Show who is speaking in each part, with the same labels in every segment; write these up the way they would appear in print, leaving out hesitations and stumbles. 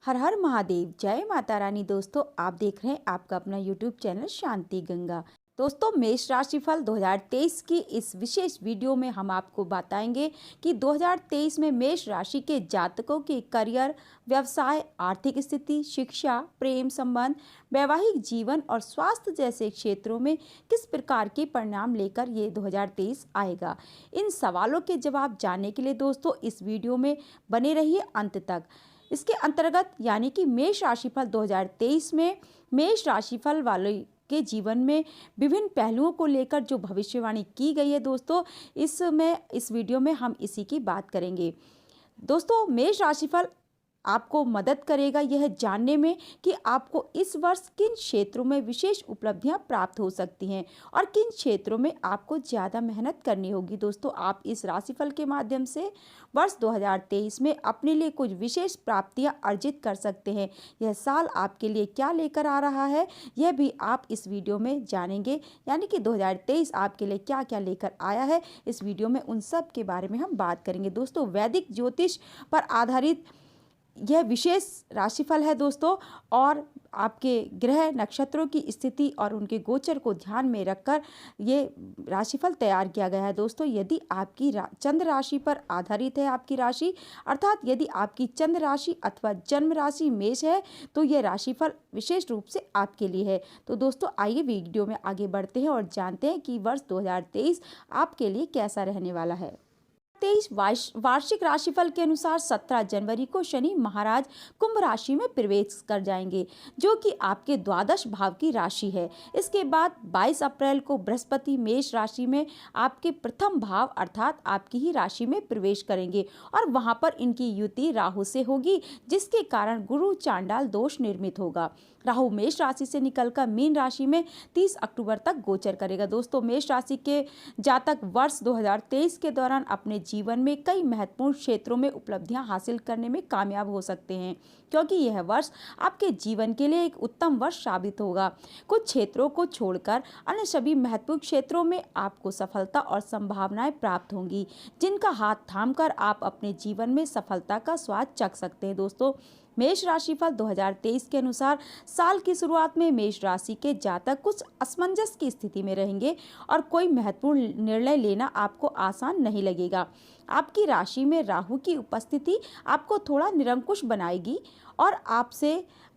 Speaker 1: हर हर महादेव, जय माता रानी। दोस्तों, आप देख रहे हैं आपका अपना यूट्यूब चैनल शांति गंगा। दोस्तों, मेष राशिफल 2023 की इस विशेष वीडियो में हम आपको बताएंगे कि 2023 में मेष राशि के जातकों के करियर, व्यवसाय, आर्थिक स्थिति, शिक्षा, प्रेम संबंध, वैवाहिक जीवन और स्वास्थ्य जैसे क्षेत्रों में किस प्रकार के परिणाम लेकर ये 2023 आएगा। इन सवालों के जवाब जानने के लिए दोस्तों इस वीडियो में बने रहिए अंत तक। इसके अंतर्गत यानी कि मेष राशिफल 2023 में मेष राशिफल वाले के जीवन में विभिन्न पहलुओं को लेकर जो भविष्यवाणी की गई है दोस्तों, इस वीडियो में हम इसी की बात करेंगे। दोस्तों, मेष राशिफल आपको मदद करेगा यह जानने में कि आपको इस वर्ष किन क्षेत्रों में विशेष उपलब्धियां प्राप्त हो सकती हैं और किन क्षेत्रों में आपको ज़्यादा मेहनत करनी होगी। दोस्तों, आप इस राशिफल के माध्यम से वर्ष 2023 में अपने लिए कुछ विशेष प्राप्तियां अर्जित कर सकते हैं। यह साल आपके लिए क्या लेकर आ रहा है यह भी आप इस वीडियो में जानेंगे, यानी कि 2023 आपके लिए क्या क्या लेकर आया है। इस वीडियो में उन सब के बारे में हम बात करेंगे। दोस्तों, वैदिक ज्योतिष पर आधारित यह विशेष राशिफल है दोस्तों, और आपके ग्रह नक्षत्रों की स्थिति और उनके गोचर को ध्यान में रखकर ये राशिफल तैयार किया गया है। दोस्तों, यदि आपकी चंद्र राशि पर आधारित है आपकी राशि, अर्थात यदि आपकी चंद्र राशि अथवा जन्म राशि मेष है तो यह राशिफल विशेष रूप से आपके लिए है। तो दोस्तों, आइए वीडियो में आगे बढ़ते हैं और जानते हैं कि वर्ष 2023 आपके लिए कैसा रहने वाला है। 2023 वार्षिक राशिफल के अनुसार 17 जनवरी को शनि महाराज कुंभ राशि में प्रवेश कर जाएंगे, जो कि आपके द्वादश भाव की राशि है। इसके बाद 22 अप्रैल को बृहस्पति मेष राशि में आपके प्रथम भाव अर्थात आपकी ही राशि में प्रवेश करेंगे और वहां पर इनकी युति राहु से होगी, जिसके कारण गुरु चांडाल दोष निर्मित होगा। राहु मेष राशि से निकलकर मीन राशि में 30 अक्टूबर तक गोचर करेगा। दोस्तों, मेष राशि के जातक वर्ष 2023 के दौरान अपने जीवन में कई महत्वपूर्ण क्षेत्रों में उपलब्धियां हासिल करने में कामयाब हो सकते हैं, क्योंकि यह वर्ष आपके जीवन के लिए एक उत्तम वर्ष साबित होगा। कुछ क्षेत्रों को छोड़कर अन्य सभी महत्वपूर्ण क्षेत्रों में आपको सफलता और संभावनाएं प्राप्त होंगी, जिनका हाथ थामकर आप अपने जीवन में सफलता का स्वाद चख सकते हैं। दोस्तों, मेष राशिफल 2023 के अनुसार साल की शुरुआत में मेष राशि के जातक कुछ असमंजस की स्थिति में रहेंगे और कोई महत्वपूर्ण निर्णय लेना आपको आसान नहीं लगेगा। आपकी राशि में राहु की उपस्थिति आपको थोड़ा निरंकुश बनाएगी और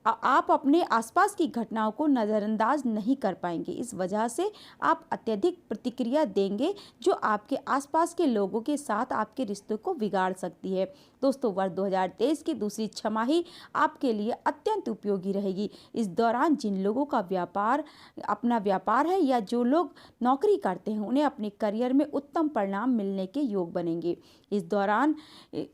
Speaker 1: आप अपने आसपास की घटनाओं को नज़रअंदाज नहीं कर पाएंगे। इस वजह से आप अत्यधिक प्रतिक्रिया देंगे, जो आपके आसपास के लोगों के साथ आपके रिश्तों को बिगाड़ सकती है। दोस्तों, वर्ष 2023 की दूसरी छमाही आपके लिए अत्यंत उपयोगी रहेगी। इस दौरान जिन लोगों का अपना व्यापार है या जो लोग नौकरी करते हैं, उन्हें अपने करियर में उत्तम परिणाम मिलने के योग बनेंगे। इस दौरान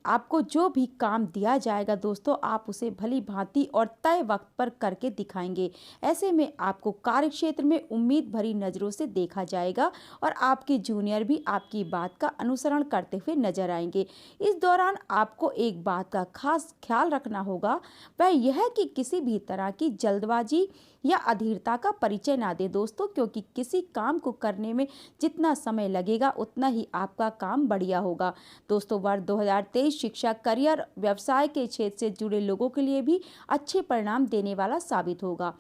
Speaker 1: आपको जो भी काम दिया जाएगा दोस्तों, आप उसे भली भांति और तय वक्त पर करके दिखाएंगे। ऐसे में आपको कार्य क्षेत्र में उम्मीद भरी नज़रों से देखा जाएगा और आपके जूनियर भी आपकी बात का अनुसरण करते हुए नजर आएंगे। इस दौरान आपको एक बात का खास ख्याल रखना होगा, वह यह है कि किसी भी तरह की जल्दबाजी या अधीरता का परिचय ना दे दोस्तों, क्योंकि किसी काम को करने में जितना समय लगेगा उतना ही आपका काम बढ़िया होगा। दोस्तों, वर्ष 2023 शिक्षा, करियर, व्यवसाय के क्षेत्र से जुड़े लोगों के लिए भी अच्छे परिणाम देने वाला साबित होगा।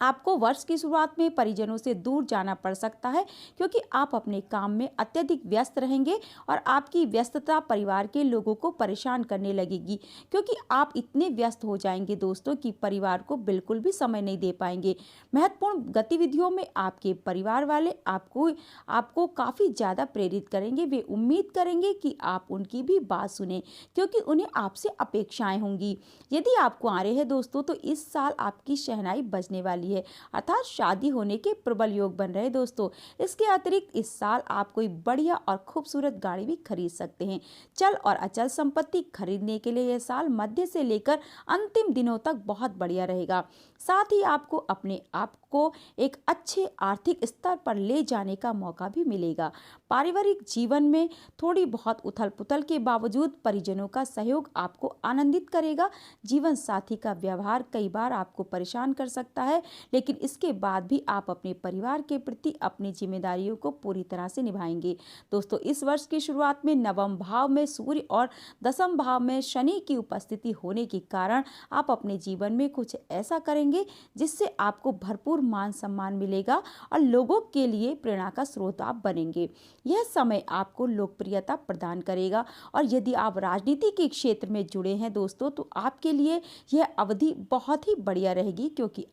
Speaker 1: आपको वर्ष की शुरुआत में परिजनों से दूर जाना पड़ सकता है, क्योंकि आप अपने काम में अत्यधिक व्यस्त रहेंगे और आपकी व्यस्तता परिवार के लोगों को परेशान करने लगेगी, क्योंकि आप इतने व्यस्त हो जाएंगे दोस्तों कि परिवार को बिल्कुल भी समय नहीं दे पाएंगे। महत्वपूर्ण गतिविधियों में आपके परिवार वाले आपको काफ़ी ज़्यादा प्रेरित करेंगे। वे उम्मीद करेंगे कि आप उनकी भी बात सुने, क्योंकि उन्हें आपसे अपेक्षाएं होंगी। यदि आप कुंवारे हैं दोस्तों, तो इस साल आपकी शहनाई बजने वाली है, अर्थात शादी होने के प्रबल योग बन रहे दोस्तों। इसके अतिरिक्त इस साल आप कोई बढ़िया और खूबसूरत गाड़ी भी खरीद सकते हैं। चल और अचल संपत्ति खरीदने के लिए यह साल मध्य से लेकर अंतिम दिनों तक बहुत बढ़िया रहेगा। साथ ही आपको अपने आप को एक अच्छे आर्थिक स्तर पर ले जाने का मौका भी मिलेगा। पारिवारिक जीवन में थोड़ी बहुत उथल पुथल के बावजूद परिजनों का सहयोग आपको आनंदित करेगा। जीवन साथी का व्यवहार कई बार आपको परेशान कर सकता है, लेकिन इसके बाद भी आप अपने परिवार के प्रति अपनी जिम्मेदारियों को पूरी तरह से निभाएंगे। दोस्तों, इस वर्ष की शुरुआत में नवम भाव में सूर्य और दसम भाव में शनि की उपस्थिति होने के कारण आप अपने जीवन में कुछ ऐसा करेंगे जिससे आपको भरपूर मान सम्मान मिलेगा और लोगों के लिए प्रेरणा का स्रोत आप बनेंगे। यह समय आपको लोकप्रियता प्रदान करेगा और यदि आप राजनीति के क्षेत्र में जुड़े हैं दोस्तों, तो आपके लिए यह अवधि बहुत ही बढ़िया रहेगी, क्योंकि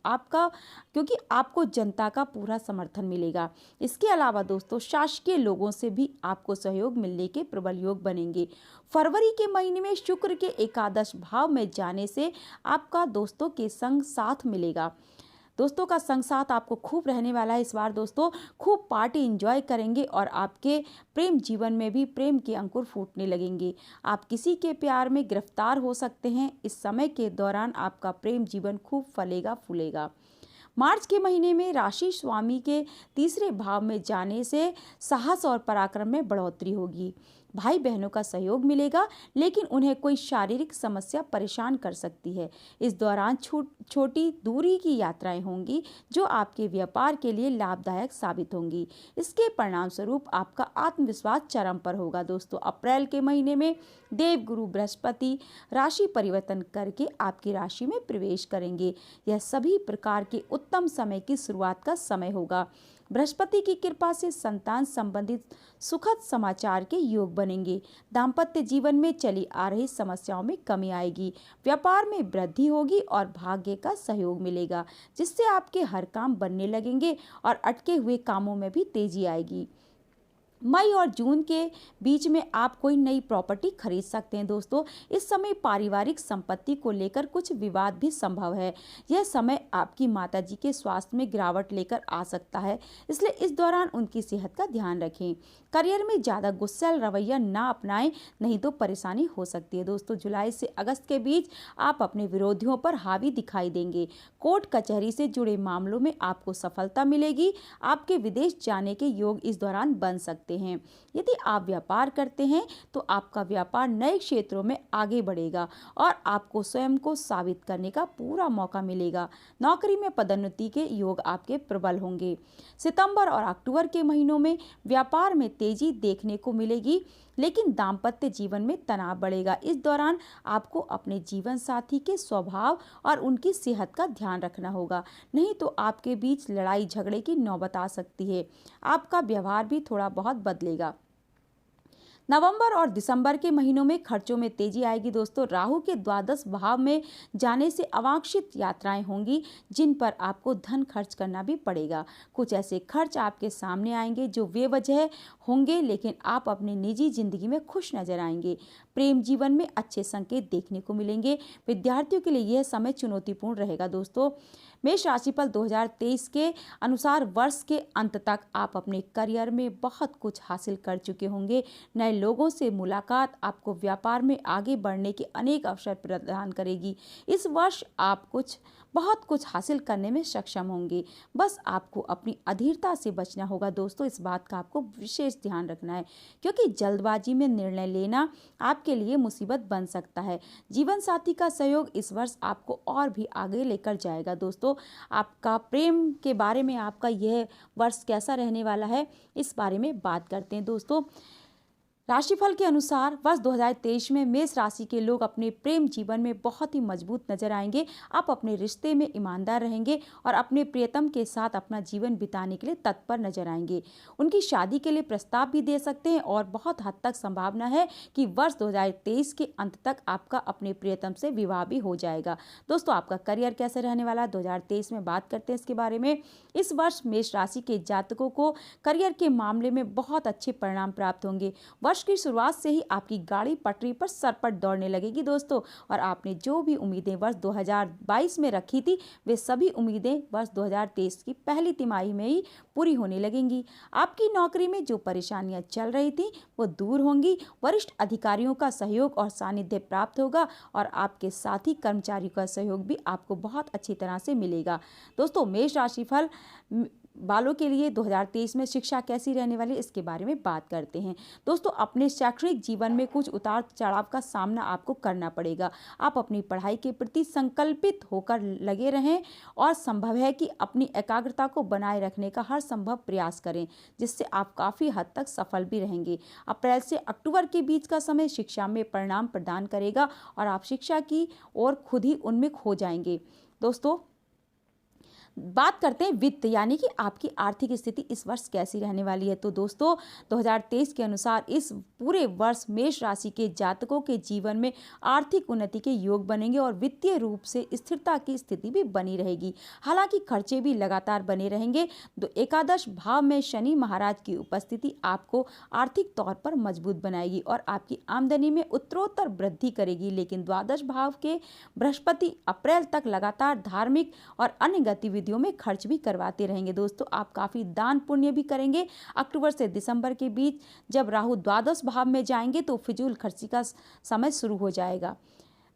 Speaker 1: आपको जनता का पूरा समर्थन मिलेगा। इसके अलावा दोस्तों, शासकीय लोगों से भी आपको सहयोग मिलने के प्रबल योग बनेंगे। फरवरी के महीने में शुक्र के एकादश भाव में जाने से आपका दोस्तों के संग साथ मिलेगा। दोस्तों का संग साथ आपको खूब रहने वाला है। इस बार दोस्तों खूब पार्टी एंजॉय करेंगे और आपके प्रेम जीवन में भी प्रेम के अंकुर फूटने लगेंगे। आप किसी के प्यार में गिरफ्तार हो सकते हैं। इस समय के दौरान आपका प्रेम जीवन खूब फलेगा फूलेगा। मार्च के महीने में राशि स्वामी के तीसरे भाव में जाने से साहस और पराक्रम में बढ़ोतरी होगी। भाई बहनों का सहयोग मिलेगा, लेकिन उन्हें कोई शारीरिक समस्या परेशान कर सकती है। इस दौरान छोटी दूरी की यात्राएं होंगी जो आपके व्यापार के लिए लाभदायक साबित होंगी। इसके परिणाम स्वरूप आपका आत्मविश्वास चरम पर होगा। दोस्तों, अप्रैल के महीने में देवगुरु बृहस्पति राशि परिवर्तन करके आपकी राशि में प्रवेश करेंगे। यह सभी प्रकार के उत्तम समय की शुरुआत का समय होगा। बृहस्पति की कृपा से संतान संबंधित सुखद समाचार के योग बनेंगे। दाम्पत्य जीवन में चली आ रही समस्याओं में कमी आएगी। व्यापार में वृद्धि होगी और भाग्य का सहयोग मिलेगा, जिससे आपके हर काम बनने लगेंगे और अटके हुए कामों में भी तेजी आएगी। मई और जून के बीच में आप कोई नई प्रॉपर्टी खरीद सकते हैं। दोस्तों, इस समय पारिवारिक संपत्ति को लेकर कुछ विवाद भी संभव है। यह समय आपकी माताजी के स्वास्थ्य में गिरावट लेकर आ सकता है, इसलिए इस दौरान उनकी सेहत का ध्यान रखें। करियर में ज़्यादा गुस्सैल रवैया ना अपनाएं, नहीं तो परेशानी हो सकती है। दोस्तों, जुलाई से अगस्त के बीच आप अपने विरोधियों पर हावी दिखाई देंगे। कोर्ट कचहरी से जुड़े मामलों में आपको सफलता मिलेगी। आपके विदेश जाने के योग इस दौरान बन सकते हैं। यदि आप व्यापार करते हैं तो आपका व्यापार नए क्षेत्रों में आगे बढ़ेगा और आपको स्वयं को साबित करने का पूरा मौका मिलेगा। नौकरी में पदोन्नति के योग आपके प्रबल होंगे। सितंबर और अक्टूबर के महीनों में व्यापार में तेजी देखने को मिलेगी, लेकिन दाम्पत्य जीवन में तनाव बढ़ेगा। इस दौरान आपको अपने जीवन साथी के स्वभाव और उनकी सेहत का ध्यान रखना होगा, नहीं तो आपके बीच लड़ाई झगड़े की नौबत आ सकती है। आपका व्यवहार भी थोड़ा बहुत बदलेगा। नवंबर और दिसंबर के महीनों में खर्चों में तेजी आएगी। दोस्तों, राहु के द्वादश भाव में जाने से अवांछित यात्राएं होंगी, जिन पर आपको धन खर्च करना भी पड़ेगा। कुछ ऐसे खर्च आपके सामने आएंगे जो बेवजह होंगे, लेकिन आप अपनी निजी जिंदगी में खुश नजर आएंगे। प्रेम जीवन में अच्छे संकेत देखने को मिलेंगे। विद्यार्थियों के लिए यह समय चुनौतीपूर्ण रहेगा। दोस्तों, मेष राशिफल 2023 के अनुसार वर्ष के अंत तक आप अपने करियर में बहुत कुछ हासिल कर चुके होंगे। नए लोगों से मुलाकात आपको व्यापार में आगे बढ़ने के अनेक अवसर प्रदान करेगी। इस वर्ष आप बहुत कुछ हासिल करने में सक्षम होंगे। बस आपको अपनी अधीरता से बचना होगा। दोस्तों, इस बात का आपको विशेष ध्यान रखना है, क्योंकि जल्दबाजी में निर्णय लेना आपके लिए मुसीबत बन सकता है। जीवन साथी का सहयोग इस वर्ष आपको और भी आगे लेकर जाएगा। दोस्तों, आपका प्रेम के बारे में आपका यह वर्ष कैसा रहने वाला है, इस बारे में बात करते हैं। दोस्तों, राशिफल के अनुसार वर्ष 2023 में मेष राशि के लोग अपने प्रेम जीवन में बहुत ही मजबूत नजर आएंगे। आप अपने रिश्ते में ईमानदार रहेंगे और अपने प्रियतम के साथ अपना जीवन बिताने के लिए तत्पर नजर आएंगे। उनकी शादी के लिए प्रस्ताव भी दे सकते हैं और बहुत हद तक संभावना है कि वर्ष 2023 के अंत तक आपका अपने प्रियतम से विवाह भी हो जाएगा। दोस्तों, आपका करियर कैसे रहने वाला है 2023 में बात करते हैं इसके बारे में। इस वर्ष मेष राशि के जातकों को करियर के मामले में बहुत अच्छे परिणाम प्राप्त होंगे। वर्ष की शुरुआत से ही आपकी गाड़ी पटरी पर सरपट दौड़ने लगेगी दोस्तों, और आपने जो भी उम्मीदें वर्ष 2022 में रखी थी, वे सभी उम्मीदें वर्ष 2023 की पहली तिमाही में ही पूरी होने लगेंगी। आपकी नौकरी में जो परेशानियां चल रही थी वो दूर होंगी। वरिष्ठ अधिकारियों का सहयोग और सानिध्य प्राप्त होगा और आपके साथी कर्मचारियों का सहयोग भी आपको बहुत अच्छी तरह से मिलेगा। दोस्तों, मेष राशिफल वालों के लिए 2023 में शिक्षा कैसी रहने वाली है, इसके बारे में बात करते हैं। दोस्तों, अपने शैक्षणिक जीवन में कुछ उतार चढ़ाव का सामना आपको करना पड़ेगा। आप अपनी पढ़ाई के प्रति संकल्पित होकर लगे रहें और संभव है कि अपनी एकाग्रता को बनाए रखने का हर संभव प्रयास करें, जिससे आप काफ़ी हद तक सफल भी रहेंगे। अप्रैल से अक्टूबर के बीच का समय शिक्षा में परिणाम प्रदान करेगा और आप शिक्षा की ओर खुद ही उन्मुख हो जाएंगे। दोस्तों, बात करते हैं वित्त यानी कि आपकी आर्थिक स्थिति इस वर्ष कैसी रहने वाली है। तो दोस्तों, 2023 के अनुसार इस पूरे वर्ष मेष राशि के जातकों के जीवन में आर्थिक उन्नति के योग बनेंगे और वित्तीय रूप से स्थिरता की स्थिति भी बनी रहेगी। हालांकि खर्चे भी लगातार बने रहेंगे। तो एकादश भाव में शनि महाराज की उपस्थिति आपको आर्थिक तौर पर मजबूत बनाएगी और आपकी आमदनी में उत्तरोत्तर वृद्धि करेगी। लेकिन द्वादश भाव के बृहस्पति अप्रैल तक लगातार धार्मिक और अन्य गतिविधियों में खर्च भी करवाते रहेंगे। दोस्तों, आप काफी दान पुण्य भी करेंगे। अक्टूबर से दिसंबर के बीच जब राहु द्वादश भाव में जाएंगे तो फिजूल खर्ची का समय शुरू हो जाएगा।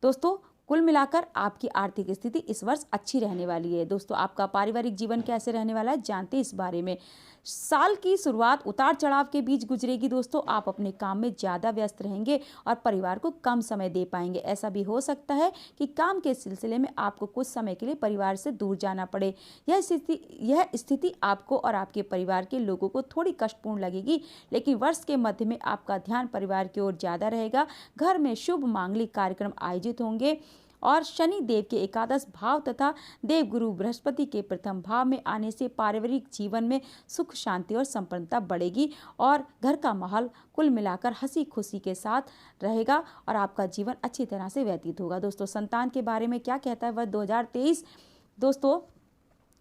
Speaker 1: दोस्तों, कुल मिलाकर आपकी आर्थिक स्थिति इस वर्ष अच्छी रहने वाली है। दोस्तों, आपका पारिवारिक जीवन कैसे रहने वाला है, जानते हैं इस बारे में। साल की शुरुआत उतार चढ़ाव के बीच गुजरेगी। दोस्तों, आप अपने काम में ज़्यादा व्यस्त रहेंगे और परिवार को कम समय दे पाएंगे। ऐसा भी हो सकता है कि काम के सिलसिले में आपको कुछ समय के लिए परिवार से दूर जाना पड़े। यह स्थिति आपको और आपके परिवार के लोगों को थोड़ी कष्टपूर्ण लगेगी, लेकिन वर्ष के मध्य में आपका ध्यान परिवार की ओर ज़्यादा रहेगा। घर में शुभ मांगलिक कार्यक्रम आयोजित होंगे और शनि देव के एकादश भाव तथा देवगुरु बृहस्पति के प्रथम भाव में आने से पारिवारिक जीवन में सुख शांति और संपन्नता बढ़ेगी और घर का माहौल कुल मिलाकर हंसी खुशी के साथ रहेगा और आपका जीवन अच्छी तरह से व्यतीत होगा। दोस्तों, संतान के बारे में क्या कहता है वह 2023। दोस्तों,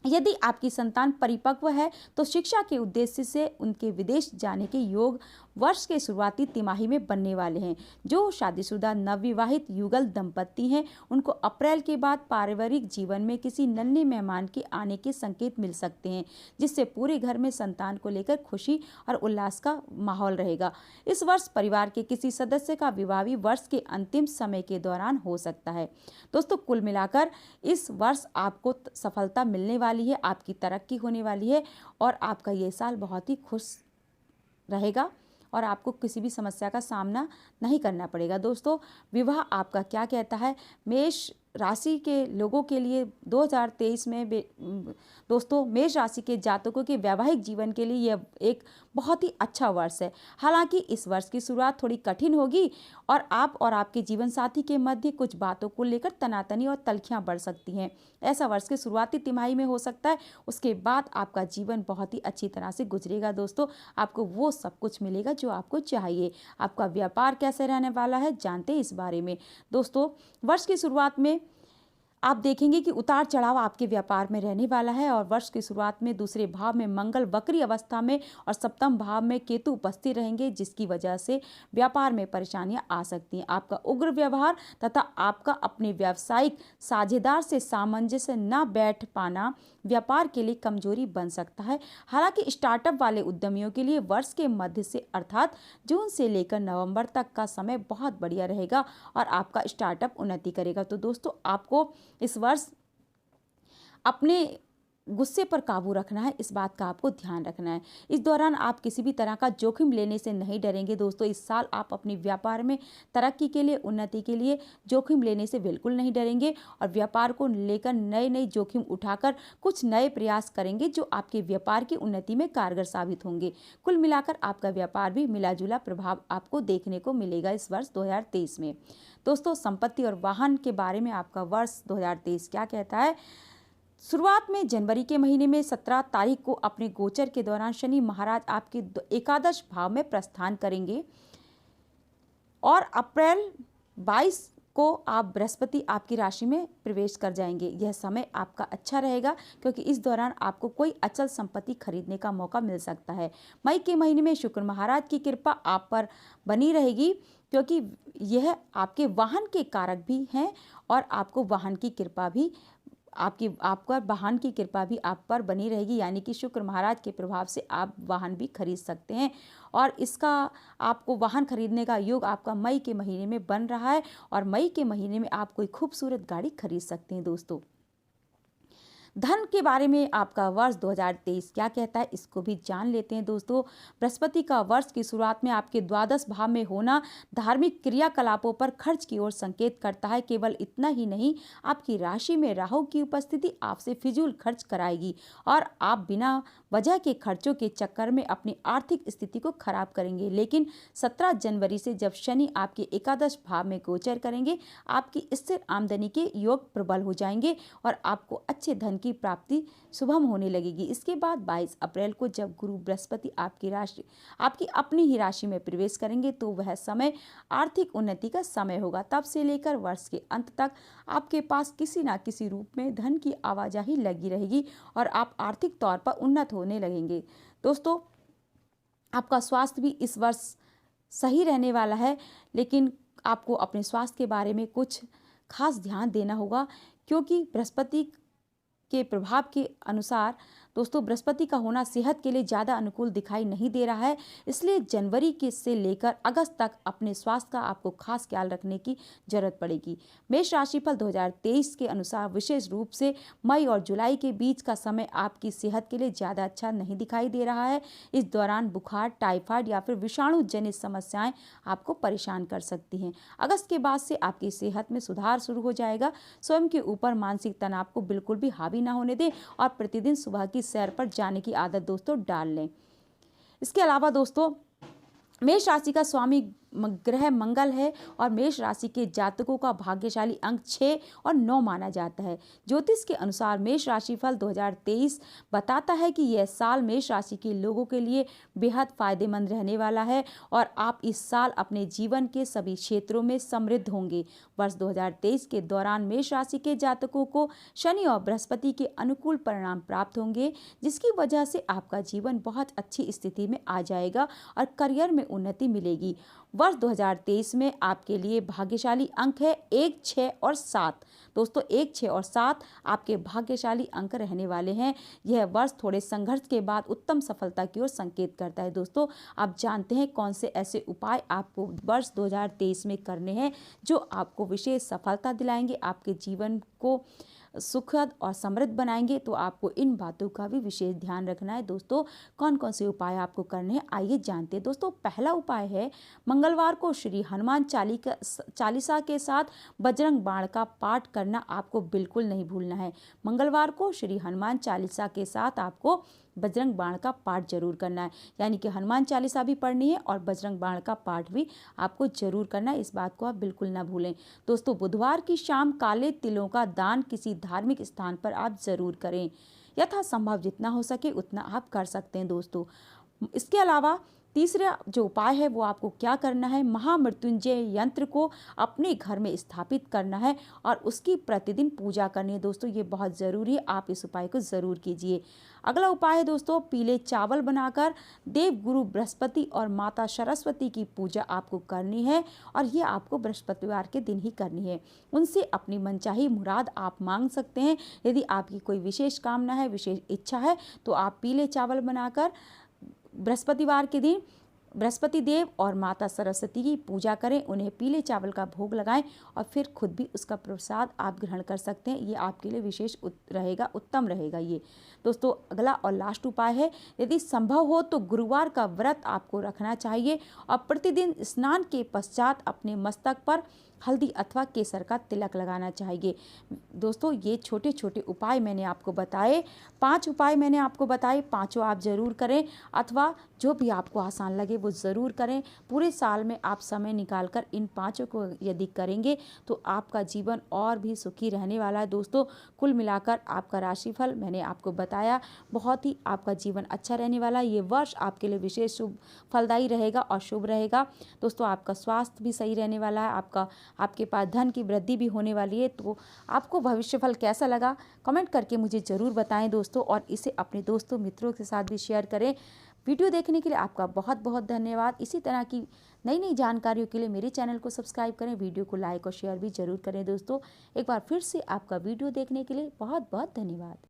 Speaker 1: यदि आपकी संतान परिपक्व है तो शिक्षा के उद्देश्य से उनके विदेश जाने के योग वर्ष के शुरुआती तिमाही में बनने वाले हैं। जो शादीशुदा नवविवाहित युगल दंपत्ति हैं, उनको अप्रैल के बाद पारिवारिक जीवन में किसी नन्हे मेहमान के आने के संकेत मिल सकते हैं, जिससे पूरे घर में संतान को लेकर खुशी और उल्लास का माहौल रहेगा। इस वर्ष परिवार के किसी सदस्य का विवाह भी वर्ष के अंतिम समय के दौरान हो सकता है। दोस्तों, कुल मिलाकर इस वर्ष आपको सफलता मिलने वाली है, आपकी तरक्की होने वाली है और आपका ये साल बहुत ही खुश रहेगा और आपको किसी भी समस्या का सामना नहीं करना पड़ेगा। दोस्तों, विवाह आपका क्या कहता है मेष राशि के लोगों के लिए 2023 में। दोस्तों, मेष राशि के जातकों के वैवाहिक जीवन के लिए यह एक बहुत ही अच्छा वर्ष है। हालांकि इस वर्ष की शुरुआत थोड़ी कठिन होगी और आप और आपके जीवन साथी के मध्य कुछ बातों को लेकर तनातनी और तल्खियां बढ़ सकती हैं। ऐसा वर्ष के शुरुआती तिमाही में हो सकता है। उसके बाद आपका जीवन बहुत ही अच्छी तरह से गुजरेगा। दोस्तों, आपको वो सब कुछ मिलेगा जो आपको चाहिए। आपका व्यापार कैसे रहने वाला है, जानते हैं इस बारे में। दोस्तों, वर्ष की शुरुआत में आप देखेंगे कि उतार चढ़ाव आपके व्यापार में रहने वाला है और वर्ष की शुरुआत में दूसरे भाव में मंगल वक्री अवस्था में और सप्तम भाव में केतु उपस्थित रहेंगे, जिसकी वजह से व्यापार में परेशानियां आ सकती हैं। आपका उग्र व्यवहार तथा आपका अपने व्यावसायिक साझेदार से सामंजस्य न बैठ पाना व्यापार के लिए कमजोरी बन सकता है। हालांकि स्टार्टअप वाले उद्यमियों के लिए वर्ष के मध्य से अर्थात जून से लेकर नवंबर तक का समय बहुत बढ़िया रहेगा और आपका स्टार्टअप उन्नति करेगा। तो दोस्तों, आपको इस वर्ष अपने गुस्से पर काबू रखना है, इस बात का आपको ध्यान रखना है। इस दौरान आप किसी भी तरह का जोखिम लेने से नहीं डरेंगे। दोस्तों, इस साल आप अपने व्यापार में तरक्की के लिए, उन्नति के लिए जोखिम लेने से बिल्कुल नहीं डरेंगे और व्यापार को लेकर नए जोखिम उठाकर कुछ नए प्रयास करेंगे जो आपके व्यापार की उन्नति में कारगर साबित होंगे। कुल मिलाकर आपका व्यापार भी मिलाजुला प्रभाव आपको देखने को मिलेगा इस वर्ष 2023 में। दोस्तों, संपत्ति और वाहन के बारे में आपका वर्ष 2023 क्या कहता है। शुरुआत में जनवरी के महीने में 17 तारीख को अपने गोचर के दौरान शनि महाराज आपके एकादश भाव में प्रस्थान करेंगे और अप्रैल 22 को आप बृहस्पति आपकी राशि में प्रवेश कर जाएंगे। यह समय आपका अच्छा रहेगा क्योंकि इस दौरान आपको कोई अचल संपत्ति खरीदने का मौका मिल सकता है। मई के महीने में शुक्र महाराज की कृपा आप पर बनी रहेगी क्योंकि यह आपके वाहन के कारक भी हैं और आपको वाहन की कृपा भी आपका वाहन की कृपा भी आप पर बनी रहेगी, यानी कि शुक्र महाराज के प्रभाव से आप वाहन भी खरीद सकते हैं और इसका आपको वाहन खरीदने का योग आपका मई के महीने में बन रहा है और मई के महीने में आप कोई खूबसूरत गाड़ी खरीद सकते हैं। धन के बारे में आपका वर्ष 2023 क्या कहता है, इसको भी जान लेते हैं दोस्तों। बृहस्पति का वर्ष की शुरुआत में आपके द्वादश भाव में होना धार्मिक क्रियाकलापों पर खर्च की ओर संकेत करता है। केवल इतना ही नहीं, आपकी राशि में राहु की उपस्थिति आपसे फिजूल खर्च कराएगी और आप बिना वजह के खर्चों के चक्कर में अपनी आर्थिक स्थिति को खराब करेंगे। लेकिन 17 जनवरी से जब शनि आपके एकादश भाव में गोचर करेंगे, आपकी स्थिर आमदनी के योग प्रबल हो जाएंगे और आपको अच्छे धन की प्राप्ति शुभम होने लगेगी। इसके बाद 22 अप्रैल को जब गुरु बृहस्पति आपकी अपनी ही राशि में प्रवेश करेंगे, तो वह समय आर्थिक उन्नति का समय होगा। तब से लेकर वर्ष के अंत तक आपके पास किसी न किसी रूप में धन की आवाजाही लगी रहेगी और आप आर्थिक तौर पर उन्नत होने लगेंगे। दोस्तों, आपका स्वास्थ्य भी इस वर्ष सही रहने वाला है, लेकिन आपको अपने स्वास्थ्य के बारे में कुछ खास ध्यान देना होगा, क्योंकि बृहस्पति के प्रभाव के अनुसार दोस्तों बृहस्पति का होना सेहत के लिए ज़्यादा अनुकूल दिखाई नहीं दे रहा है। इसलिए जनवरी के से लेकर अगस्त तक अपने स्वास्थ्य का आपको खास ख्याल रखने की जरूरत पड़ेगी। मेष राशिफल 2023 के अनुसार विशेष रूप से मई और जुलाई के बीच का समय आपकी सेहत के लिए ज़्यादा अच्छा नहीं दिखाई दे रहा है। इस दौरान बुखार, टाइफाइड या फिर विषाणु जनित समस्याएं आपको परेशान कर सकती हैं। अगस्त के बाद से आपकी सेहत में सुधार शुरू हो जाएगा। स्वयं के ऊपर मानसिक तनाव को बिल्कुल भी हावी ना होने दें और प्रतिदिन सुबह की सैर पर जाने की आदत दोस्तों डाल लें। इसके अलावा दोस्तों, मेष राशि का स्वामी ग्रह मंगल है और मेष राशि के जातकों का भाग्यशाली अंक 6 और 9 माना जाता है। ज्योतिष के अनुसार मेष राशिफल 2023 बताता है कि यह साल मेष राशि के लोगों के लिए बेहद फायदेमंद रहने वाला है और आप इस साल अपने जीवन के सभी क्षेत्रों में समृद्ध होंगे। वर्ष 2023 के दौरान मेष राशि के जातकों को शनि और बृहस्पति के अनुकूल परिणाम प्राप्त होंगे, जिसकी वजह से आपका जीवन बहुत अच्छी स्थिति में आ जाएगा और करियर में उन्नति मिलेगी। वर्ष 2023 में आपके लिए भाग्यशाली अंक है 1, 6 और 7। दोस्तों 1, 6 और 7 आपके भाग्यशाली अंक रहने वाले हैं। यह वर्ष थोड़े संघर्ष के बाद उत्तम सफलता की ओर संकेत करता है। दोस्तों, आप जानते हैं कौन से ऐसे उपाय आपको वर्ष 2023 में करने हैं जो आपको विशेष सफलता दिलाएंगे, आपके जीवन को सुखद और समृद्ध बनाएंगे। तो आपको इन बातों का भी विशेष ध्यान रखना है। दोस्तों, कौन कौन से उपाय आपको करने हैं, आइए जानते हैं। दोस्तों, पहला उपाय है मंगलवार को श्री हनुमान चालीसा के साथ बजरंग बाण का पाठ करना आपको बिल्कुल नहीं भूलना है। मंगलवार को श्री हनुमान चालीसा के साथ आपको बजरंग बाण का पाठ जरूर करना है, यानी कि हनुमान चालीसा भी पढ़नी है और बजरंग बाण का पाठ भी आपको जरूर करना है। इस बात को आप बिल्कुल ना भूलें। दोस्तों, बुधवार की शाम काले तिलों का दान किसी धार्मिक स्थान पर आप जरूर करें। यथासंभव जितना हो सके उतना आप कर सकते हैं। दोस्तों, इसके अलावा तीसरा जो उपाय है वो आपको क्या करना है, महामृत्युंजय यंत्र को अपने घर में स्थापित करना है और उसकी प्रतिदिन पूजा करनी है। दोस्तों, ये बहुत ज़रूरी है, आप इस उपाय को ज़रूर कीजिए। अगला उपाय है दोस्तों, पीले चावल बनाकर देव गुरु बृहस्पति और माता सरस्वती की पूजा आपको करनी है और ये आपको बृहस्पतिवार के दिन ही करनी है। उनसे अपनी मनचाही मुराद आप मांग सकते हैं। यदि आपकी कोई विशेष कामना है, विशेष इच्छा है, तो आप पीले चावल बनाकर बृहस्पतिवार के दिन बृहस्पति देव और माता सरस्वती की पूजा करें, उन्हें पीले चावल का भोग लगाएं और फिर खुद भी उसका प्रसाद आप ग्रहण कर सकते हैं। ये आपके लिए विशेष रहेगा, उत्तम रहेगा ये। दोस्तों, अगला और लास्ट उपाय है, यदि संभव हो तो गुरुवार का व्रत आपको रखना चाहिए और प्रतिदिन स्नान के पश्चात अपने मस्तक पर हल्दी अथवा केसर का तिलक लगाना चाहिए। दोस्तों, ये छोटे छोटे उपाय मैंने आपको बताए, 5 उपाय मैंने आपको बताए, पाँचों आप ज़रूर करें अथवा जो भी आपको आसान लगे वो ज़रूर करें। पूरे साल में आप समय निकालकर इन 5 को यदि करेंगे तो आपका जीवन और भी सुखी रहने वाला है। दोस्तों, कुल मिलाकर आपका राशिफल मैंने आपको बताया, बहुत ही आपका जीवन अच्छा रहने वाला है। ये वर्ष आपके लिए विशेष शुभ फलदायी रहेगा और शुभ रहेगा। दोस्तों, आपका स्वास्थ्य भी सही रहने वाला है, आपके पास धन की वृद्धि भी होने वाली है। तो आपको भविष्यफल कैसा लगा कमेंट करके मुझे ज़रूर बताएं दोस्तों, और इसे अपने दोस्तों मित्रों के साथ भी शेयर करें। वीडियो देखने के लिए आपका बहुत बहुत धन्यवाद। इसी तरह की नई नई जानकारियों के लिए मेरे चैनल को सब्सक्राइब करें, वीडियो को लाइक और शेयर भी ज़रूर करें। दोस्तों, एक बार फिर से आपका वीडियो देखने के लिए बहुत बहुत धन्यवाद।